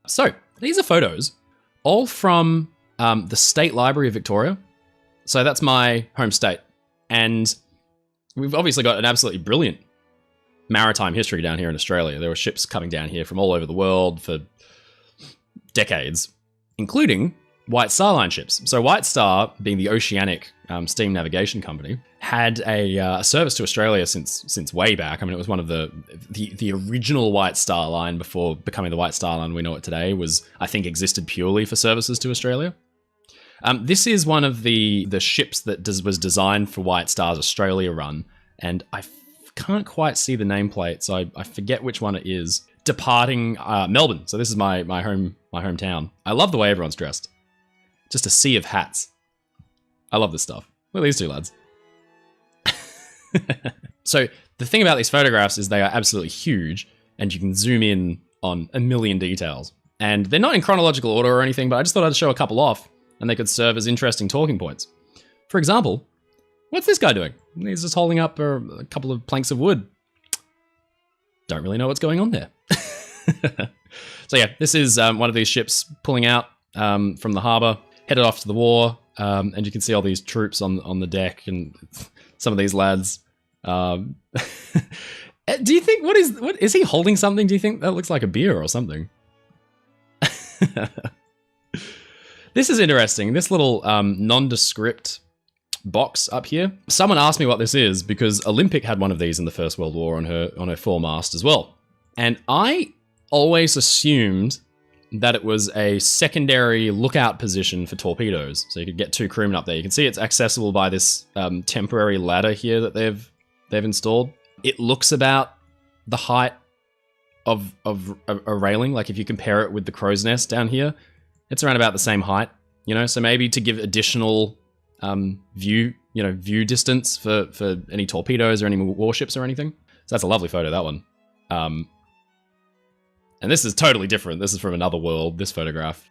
So these are photos all from the State Library of Victoria. So that's my home state. And we've obviously got an absolutely brilliant maritime history down here in Australia. There were ships coming down here from all over the world for decades, including White Star Line ships. So White Star, being the oceanic steam navigation company, had a service to Australia since way back. I mean, it was one of the original White Star Line before becoming the White Star Line we know it today was, I think, existed purely for services to Australia. This is one of the ships that was designed for White Star's Australia run, and I can't quite see the nameplate, so I forget which one it is. Departing Melbourne. So this is my hometown. I love the way everyone's dressed. Just a sea of hats. I love this stuff. Look at these two lads. So the thing about these photographs is they are absolutely huge, and you can zoom in on a million details. And they're not in chronological order or anything, but I just thought I'd show a couple off, and they could serve as interesting talking points. For example, what's this guy doing? He's just holding up a couple of planks of wood. Don't really know what's going on there. So yeah, this is one of these ships pulling out from the harbour, headed off to the war, and you can see all these troops on the deck and some of these lads. Do you think, what is he holding something? Do you think that looks like a beer or something? This is interesting. This little nondescript box up here. Someone asked me what this is because Olympic had one of these in the First World War on her foremast as well. And I always assumed that it was a secondary lookout position for torpedoes. So you could get two crewmen up there. You can see it's accessible by this temporary ladder here that they've installed. It looks about the height of a railing. Like if you compare it with the crow's nest down here, it's around about the same height, you know? So maybe to give additional view distance for any torpedoes or any warships or anything. So that's a lovely photo, that one. And this is totally different. This is from another world, this photograph.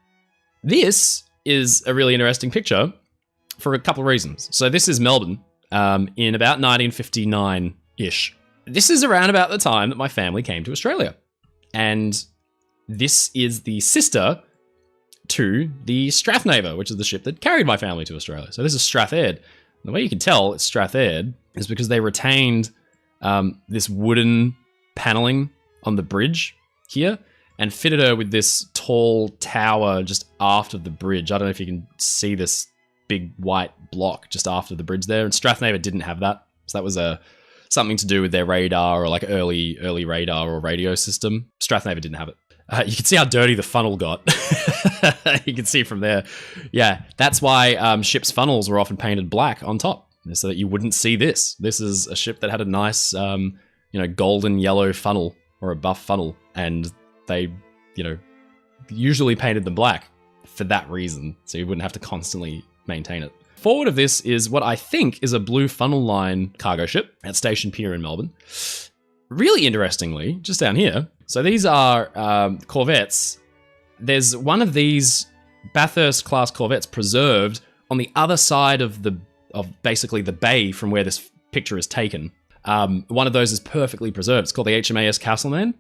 This is a really interesting picture for a couple of reasons. So this is Melbourne in about 1959-ish. This is around about the time that my family came to Australia. And this is the sister to the Strath Naava, which is the ship that carried my family to Australia. So this is Strath Ed. And the way you can tell it's Strath Ed is because they retained this wooden paneling on the bridge here and fitted her with this tall tower just after the bridge. I don't know if you can see this big white block just after the bridge there. And Strath Naava didn't have that. So that was something to do with their radar or like early radar or radio system. Strath Naava didn't have it. You can see how dirty the funnel got. You can see from there. Yeah, that's why ships' funnels were often painted black on top, so that you wouldn't see this. This is a ship that had a nice, golden yellow funnel or a buff funnel, and they, usually painted them black for that reason, so you wouldn't have to constantly maintain it. Forward of this is what I think is a blue funnel line cargo ship at Station Pier in Melbourne. Really interestingly, just down here, so these are corvettes. There's one of these Bathurst-class corvettes preserved on the other side of basically the bay from where this picture is taken. One of those is perfectly preserved. It's called the HMAS Castlemaine,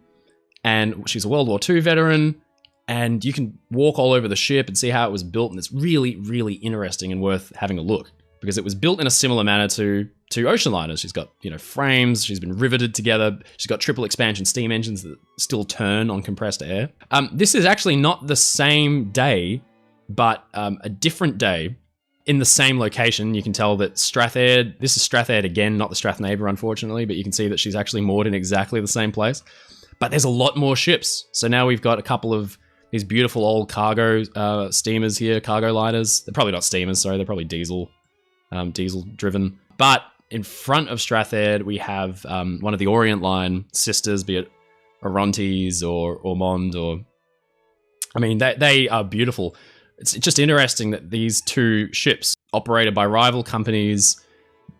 and she's a World War II veteran, and you can walk all over the ship and see how it was built, and it's really, really interesting and worth having a look, because it was built in a similar manner to Oceanliners. She's got, frames, she's been riveted together, she's got triple expansion steam engines that still turn on compressed air. This is actually not the same day, but a different day in the same location. You can tell that Strath Ed, this is Strath Ed again, not the Strath Naava, unfortunately, but you can see that she's actually moored in exactly the same place. But there's a lot more ships. So now we've got a couple of these beautiful old cargo steamers here, cargo liners. They're probably not steamers, sorry, they're probably diesel driven. But in front of Strath Ed, we have one of the Orient Line sisters, be it Orontes or Ormond, they are beautiful. It's just interesting that these two ships, operated by rival companies,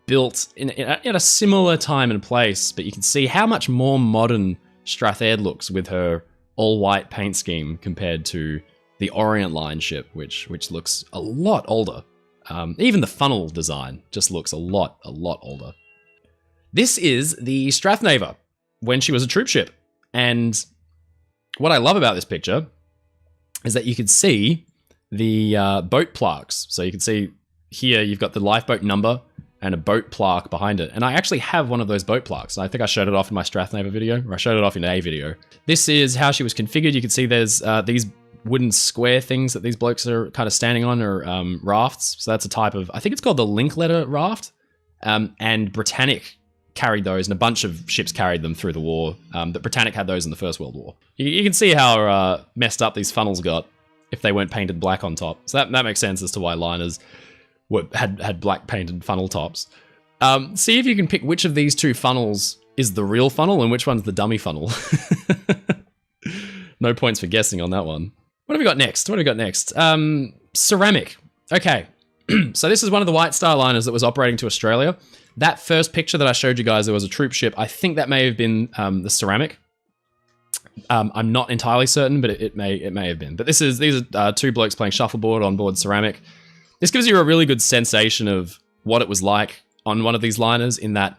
built in a similar time and place, but you can see how much more modern Strath Ed looks with her all-white paint scheme compared to the Orient Line ship, which looks a lot older. Even the funnel design just looks a lot older. This is the Strath Naava when she was a troop ship. And what I love about this picture is that you could see the boat plaques. So you can see here you've got the lifeboat number and a boat plaque behind it. And I actually have one of those boat plaques. I think I showed it off in my Strath Naava video, or I showed it off in a video. This is how she was configured. You can see there's these wooden square things that these blokes are kind of standing on, or rafts. So that's a type of, I think it's called the Linklater raft. And Britannic carried those, and a bunch of ships carried them through the war. That Britannic had those in the First World War. You can see how messed up these funnels got if they weren't painted black on top. So that makes sense as to why liners had black painted funnel tops. See if you can pick which of these two funnels is the real funnel and which one's the dummy funnel. No points for guessing on that one. What have we got next? Ceramic. Okay. So this is one of the White Star liners that was operating to Australia. That first picture that I showed you guys, there was a troop ship. I think that may have been the Ceramic. I'm not entirely certain, but it may have been. But these are two blokes playing shuffleboard on board Ceramic. This gives you a really good sensation of what it was like on one of these liners, in that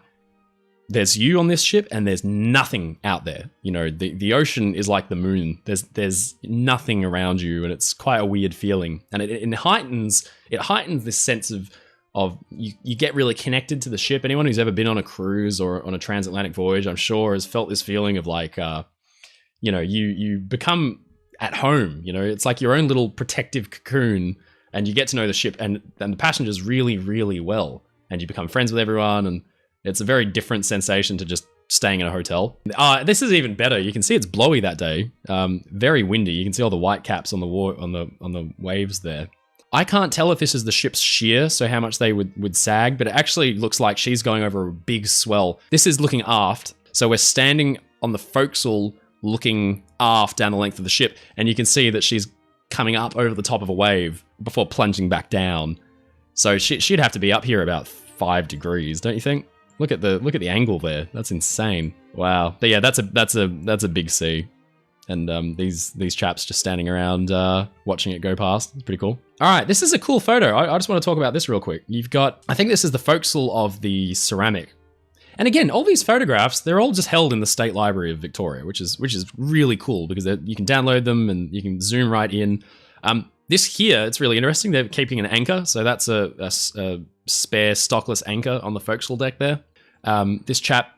there's you on this ship and there's nothing out there. You know, the ocean is like the moon. There's nothing around you, and it's quite a weird feeling. And it heightens this sense of you get really connected to the ship. Anyone who's ever been on a cruise or on a transatlantic voyage, I'm sure, has felt this feeling of like, you know, you become at home. You know, it's like your own little protective cocoon, and you get to know the ship and the passengers really, really well, and you become friends with everyone, and it's a very different sensation to just staying in a hotel. This is even better. You can see it's blowy that day. Very windy. You can see all the white caps on the waves there. I can't tell if this is the ship's shear, so how much they would sag, but it actually looks like she's going over a big swell. This is looking aft, so we're standing on the forecastle looking aft down the length of the ship, and you can see that she's coming up over the top of a wave before plunging back down. So she'd have to be up here about 5 degrees, don't you think? Look at the angle there. That's insane. Wow. But yeah, that's a big sea. And these chaps just standing around watching it go past. It's pretty cool. All right, this is a cool photo. I just want to talk about this real quick. You've got, I think this is the forecastle of the Ceramic. And again, all these photographs, they're all just held in the State Library of Victoria, which is really cool because you can download them and you can zoom right in. This here, it's really interesting. They're keeping an anchor. So that's a spare stockless anchor on the forecastle deck there. This chap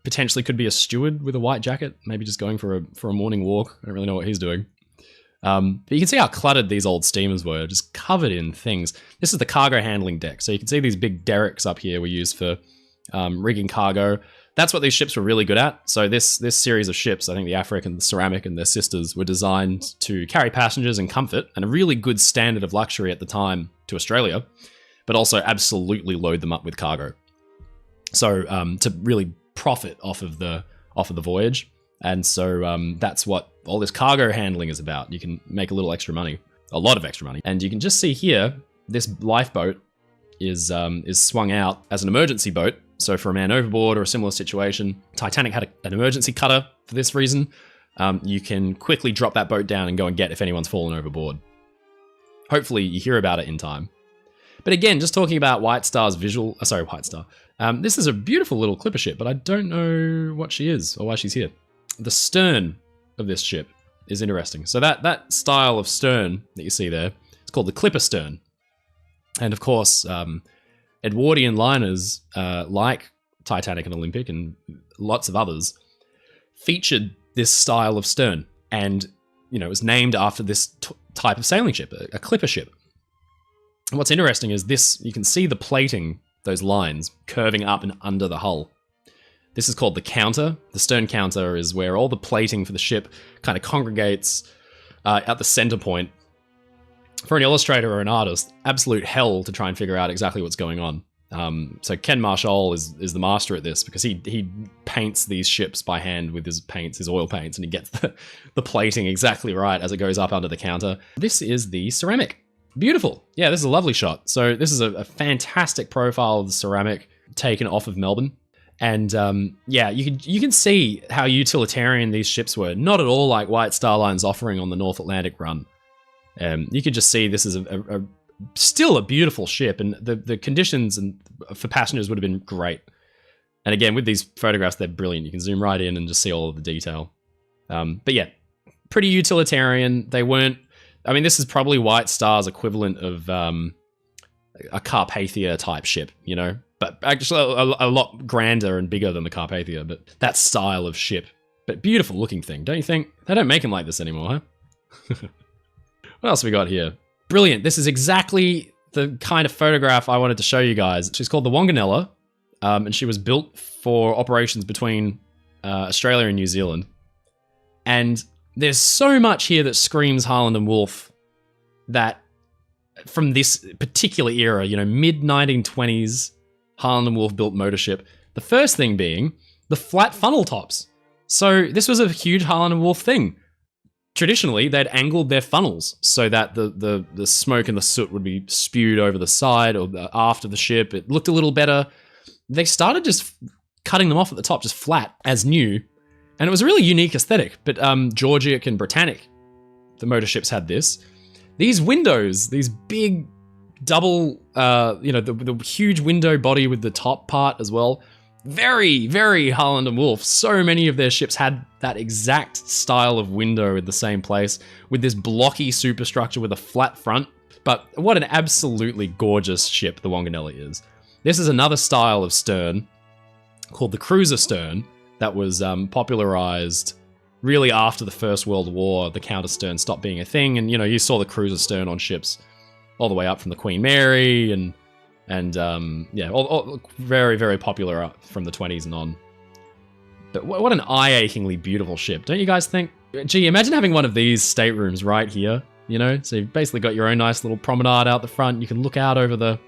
potentially could be a steward with a white jacket, maybe just going for a morning walk. I don't really know what he's doing. But you can see how cluttered these old steamers were, just covered in things. This is the cargo handling deck. So you can see these big derricks up here were used for rigging cargo. That's what these ships were really good at. So this series of ships, I think the Afric and the Ceramic and their sisters, were designed to carry passengers in comfort and a really good standard of luxury at the time to Australia, but also absolutely load them up with cargo. So to really profit off of the voyage. And so that's what all this cargo handling is about. You can make a little extra money, a lot of extra money. And you can just see here, this lifeboat is swung out as an emergency boat. So for a man overboard or a similar situation, Titanic had an emergency cutter for this reason. You can quickly drop that boat down and go and get if anyone's fallen overboard. Hopefully you hear about it in time. But again, just talking about White Star's visual, White Star. This is a beautiful little clipper ship, but I don't know what she is or why she's here. The stern of this ship is interesting. So that style of stern that you see there, it's called the clipper stern. And of course, Edwardian liners like Titanic and Olympic and lots of others featured this style of stern. And, you know, it was named after this type of sailing ship, a clipper ship. And what's interesting is this, you can see the plating, those lines curving up and under the hull. This is called the counter. The stern counter is where all the plating for the ship kind of congregates at the center point. For an illustrator or an artist, absolute hell to try and figure out exactly what's going on. So Ken Marshall is the master at this because he paints these ships by hand with his oil paints, and he gets the plating exactly right as it goes up under the counter. This is the Ceramic. Beautiful. Yeah, this is a lovely shot. So this is a fantastic profile of the Ceramic taken off of Melbourne. And yeah, you can see how utilitarian these ships were. Not at all like White Star Line's offering on the North Atlantic run. You could just see this is still a beautiful ship, and the conditions and for passengers would have been great. And again, with these photographs, they're brilliant. You can zoom right in and just see all of the detail. But yeah, pretty utilitarian. They weren't... I mean, this is probably White Star's equivalent of a Carpathia type ship, you know? But actually a lot grander and bigger than the Carpathia, but that style of ship. But beautiful looking thing, don't you think? They don't make them like this anymore, huh? What else we got here? Brilliant. This is exactly the kind of photograph I wanted to show you guys. She's called the Wanganella, and she was built for operations between Australia and New Zealand. And there's so much here that screams Harland and Wolff that from this particular era, you know, mid-1920s, Harland and Wolff built motor ship. The first thing being the flat funnel tops. So this was a huge Harland and Wolff thing. Traditionally, they'd angled their funnels so that the smoke and the soot would be spewed over the side or the aft of the ship. It looked a little better. They started just cutting them off at the top, just flat, as new. And it was a really unique aesthetic. But Georgic and Britannic, the motor ships had this. These windows, these big double, the huge window body with the top part as well. Very, very Harland and Wolff. So many of their ships had that exact style of window in the same place with this blocky superstructure with a flat front. But what an absolutely gorgeous ship the Wanganella is. This is another style of stern called the cruiser stern that was popularized really after the First World War. The counter stern stopped being a thing, and you saw the cruiser stern on ships all the way up from the Queen Mary and all very, very popular from the 20s and on. But what an eye-achingly beautiful ship, don't you guys think? Gee, imagine having one of these staterooms right here, So you've basically got your own nice little promenade out the front. You can look out over the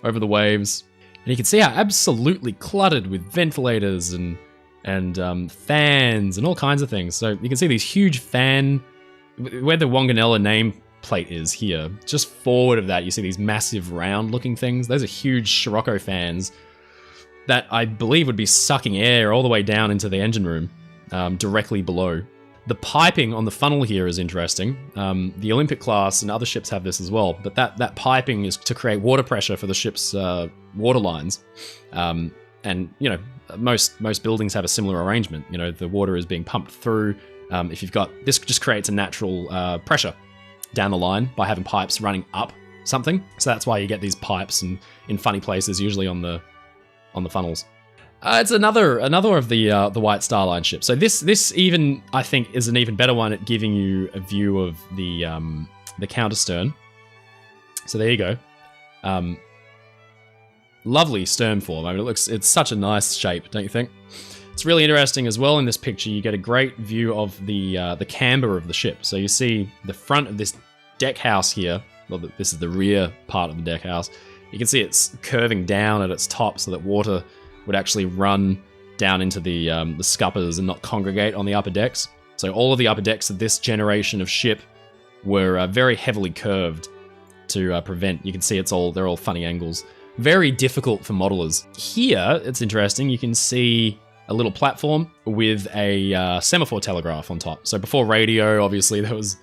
waves, and you can see how absolutely cluttered with ventilators and fans and all kinds of things. So you can see these huge fan, where the Wanganella name plate is here, just forward of that you see these massive round looking things. Those are huge Scirocco fans that I believe would be sucking air all the way down into the engine room, directly below. The piping on the funnel here is interesting. The Olympic class and other ships have this as well, but that piping is to create water pressure for the ship's water lines. And most buildings have a similar arrangement. The water is being pumped through. If you've got this, just creates a natural pressure down the line by having pipes running up something. So that's why you get these pipes and in funny places, usually on the funnels. It's another of the White Star Line ships. So this even I think is an even better one at giving you a view of the counter stern. So there you go. Lovely stern form. I mean, it's such a nice shape, don't you think? It's really interesting as well in this picture. You get a great view of the camber of the ship. So you see the front of this deck house here. Well, this is the rear part of the deck house. You can see it's curving down at its top so that water would actually run down into the scuppers and not congregate on the upper decks. So all of the upper decks of this generation of ship were very heavily curved to prevent. You can see they're all funny angles. Very difficult for modelers. Here, it's interesting. You can see a little platform with a semaphore telegraph on top. So before radio, obviously, there was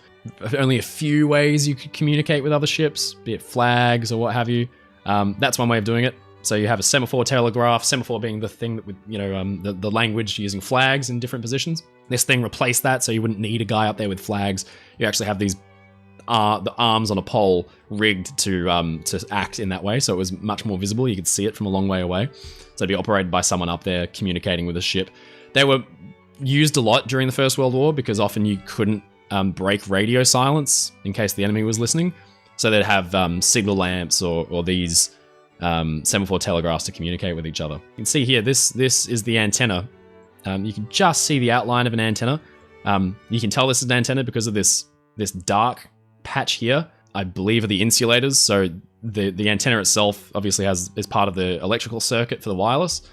only a few ways you could communicate with other ships, be it flags or what have you. That's one way of doing it. So you have a semaphore telegraph, semaphore being the thing that would, the language using flags in different positions. This thing replaced that, so you wouldn't need a guy up there with flags. You actually have these the arms on a pole rigged to act in that way, so it was much more visible. You could see it from a long way away. So it'd be operated by someone up there communicating with a ship. They were used a lot during the First World War because often you couldn't break radio silence in case the enemy was listening. So they'd have signal lamps or these semaphore telegraphs to communicate with each other. You can see here, this is the antenna. You can just see the outline of an antenna. You can tell this is an antenna because of this dark patch here, I believe, are the insulators. So the antenna itself obviously is part of the electrical circuit for the wireless,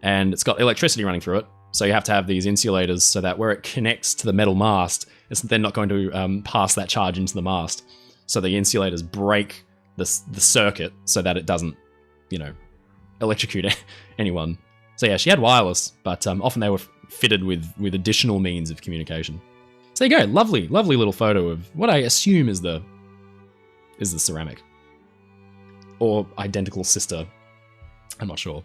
and it's got electricity running through it. So you have to have these insulators so that where it connects to the metal mast, it's then not going to pass that charge into the mast. So the insulators break the circuit so that it doesn't, electrocute anyone. So yeah, she had wireless, but often they were fitted with additional means of communication. So there you go, lovely little photo of what I assume is the ceramic. Or identical sister, I'm not sure.